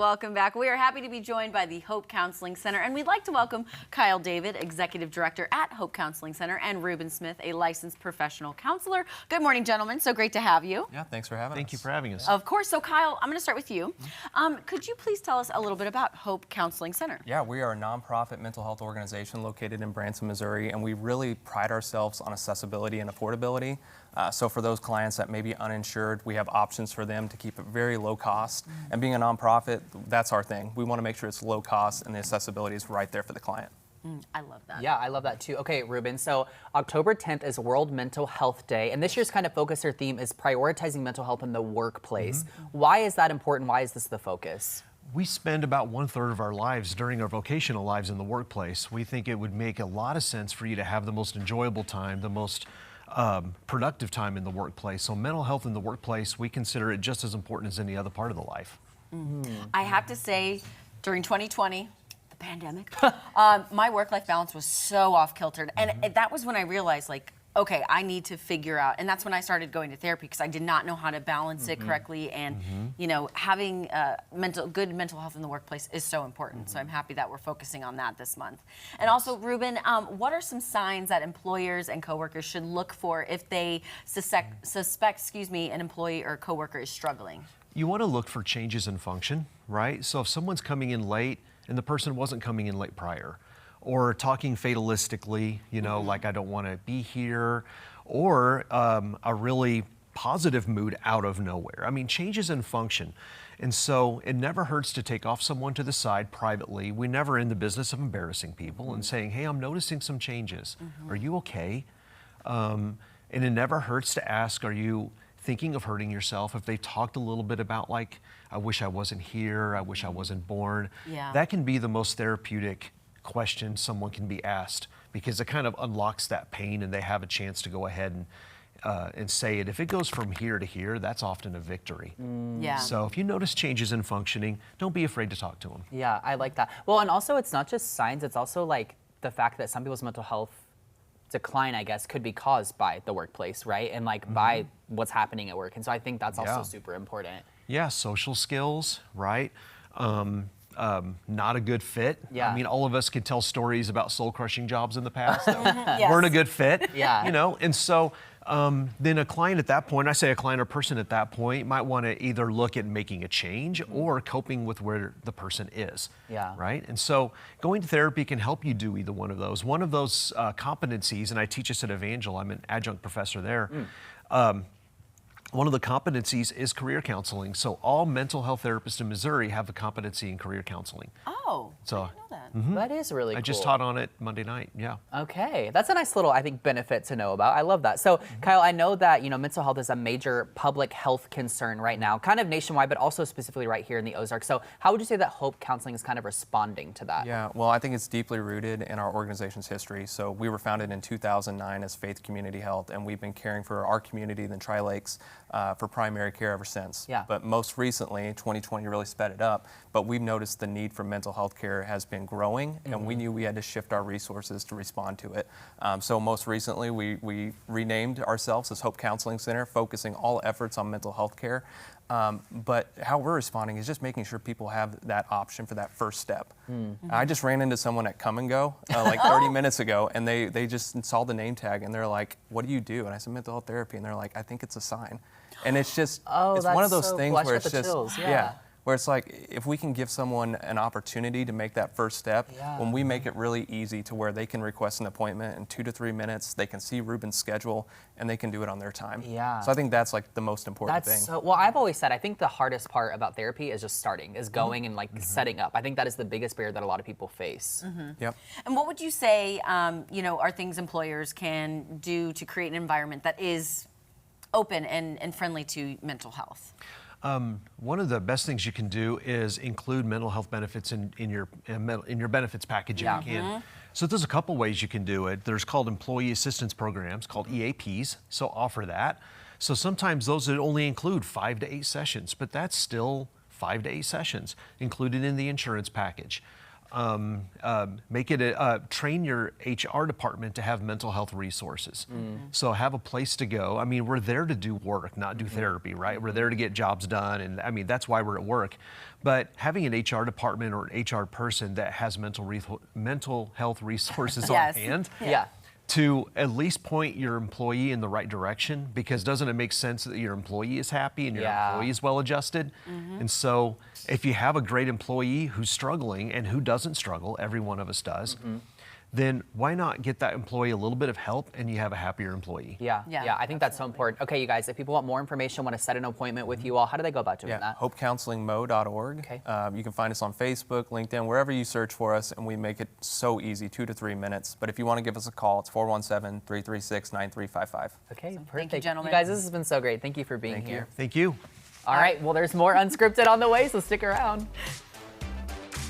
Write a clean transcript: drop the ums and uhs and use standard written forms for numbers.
welcome back. We are happy to be joined by the Hope Counseling Center, and we'd like to welcome Kyle David, Executive Director at Hope Counseling Center, and Reuben Smith, a licensed professional counselor. Good morning, gentlemen. So great to have you. Yeah, thanks for having us. Thank you for having us. Of course. So, Kyle, I'm going to start with you. Could you please tell us a little bit about Hope Counseling Center? Yeah, we are a nonprofit mental health organization located in Branson, Missouri, and we really pride ourselves on accessibility and affordability. So for those clients that may be uninsured, we have options for them to keep it very low cost. And being a nonprofit, that's our thing. We want to make sure it's low cost and the accessibility is right there for the client. I love that. Yeah, I love that too. Okay, Reuben, so October 10th is World Mental Health Day, and this year's kind of focus or theme is prioritizing mental health in the workplace. Why is that important? Why is this the focus? We spend about 1/3 of our lives during our vocational lives in the workplace. We think it would make a lot of sense for you to have the most enjoyable time, the most productive time in the workplace. So mental health in the workplace, we consider it just as important as any other part of the life. I have to say, during 2020, the pandemic, my work-life balance was so off-kiltered. And that was when I realized, like, okay, I need to figure out, and that's when I started going to therapy because I did not know how to balance it correctly. And, you know, having good mental health in the workplace is so important. So I'm happy that we're focusing on that this month. And also, Reuben, what are some signs that employers and coworkers should look for if they suspect, an employee or coworker is struggling? You want to look for changes in function, right? So if someone's coming in late and the person wasn't coming in late prior, or talking fatalistically, you know, like I don't want to be here, or a really positive mood out of nowhere. I mean, changes in function. And so it never hurts to take off someone to the side privately. We're never in the business of embarrassing people and saying, hey, I'm noticing some changes. Are you okay? And it never hurts to ask, are you thinking of hurting yourself? If they've talked a little bit about, like, I wish I wasn't here, I wish I wasn't born. Yeah. That can be the most therapeutic question someone can be asked, because it kind of unlocks that pain and they have a chance to go ahead and say it. If it goes from here to here, that's often a victory. Yeah. So if you notice changes in functioning, don't be afraid to talk to them. Yeah, I like that. Well, and also it's not just signs, it's also like the fact that some people's mental health decline, I guess, could be caused by the workplace, right? And like by what's happening at work. And so I think that's also super important. Yeah, social skills, right? Not a good fit. Yeah. I mean, all of us could tell stories about soul-crushing jobs in the past that Yes. weren't a good fit. Yeah. You know, and so then a client at that point, I say a client or person at that point, might want to either look at making a change or coping with where the person is. Yeah. Right? And so going to therapy can help you do either one of those. One of those competencies, and I teach this at Evangel, I'm an adjunct professor there. One of the competencies is career counseling. So all mental health therapists in Missouri have a competency in career counseling. Oh, So I didn't know that. That is really cool. I just taught on it Monday night, yeah. Okay, that's a nice little, I think, benefit to know about. I love that. So, Kyle, I know that, you know, mental health is a major public health concern right now, kind of nationwide, but also specifically right here in the Ozarks. So how would you say that Hope Counseling is kind of responding to that? Yeah, well, I think it's deeply rooted in our organization's history. So we were founded in 2009 as Faith Community Health, and we've been caring for our community, the Tri-Lakes, for primary care ever since. Yeah. But most recently, 2020 really sped it up, but we've noticed the need for mental health care has been growing, and we knew we had to shift our resources to respond to it. So most recently, we renamed ourselves as Hope Counseling Center, focusing all efforts on mental health care. But how we're responding is just making sure people have that option for that first step. I just ran into someone at Come and Go like 30 minutes ago, and they just saw the name tag, and they're like, what do you do? And I said, mental health therapy. And they're like, I think it's a sign. And it's just, it's one of those things where it's just, chills. where it's like, if we can give someone an opportunity to make that first step, when we make it really easy to where they can request an appointment in 2 to 3 minutes, they can see Reuben's schedule, and they can do it on their time. Yeah. So I think that's like the most important thing. So, well, I've always said, I think the hardest part about therapy is just starting, is going and like setting up. I think that is the biggest barrier that a lot of people face. Yep. And what would you say, you know, are things employers can do to create an environment that is open and friendly to mental health? One of the best things you can do is include mental health benefits in your benefits package if you can. So there's a couple ways you can do it. There's called employee assistance programs called EAPs, so offer that. So sometimes those would only include 5 to 8 sessions, but that's still 5 to 8 sessions included in the insurance package. make it train your HR department to have mental health resources. So have a place to go. I mean, we're there to do work, not do therapy, right? We're there to get jobs done, and I mean, that's why we're at work. But having an HR department or an HR person that has mental health resources on Yes. hand, Yeah. to at least point your employee in the right direction, because doesn't it make sense that your employee is happy and your employee is well adjusted? And so if you have a great employee who's struggling, and who doesn't struggle, every one of us does, then why not get that employee a little bit of help and you have a happier employee? Yeah, Yeah, I think that's so important. Okay, you guys, if people want more information, want to set an appointment with you all, how do they go about doing Yeah, that? hopecounselingmo.org. Okay. You can find us on Facebook, LinkedIn, wherever you search for us, and we make it so easy, 2 to 3 minutes. But if you want to give us a call, it's 417-336-9355. Okay, perfect. Thank you, gentlemen. You guys, this has been so great. Thank you for being here. Thank you. All right, well, there's more Unscripted on the way, so stick around.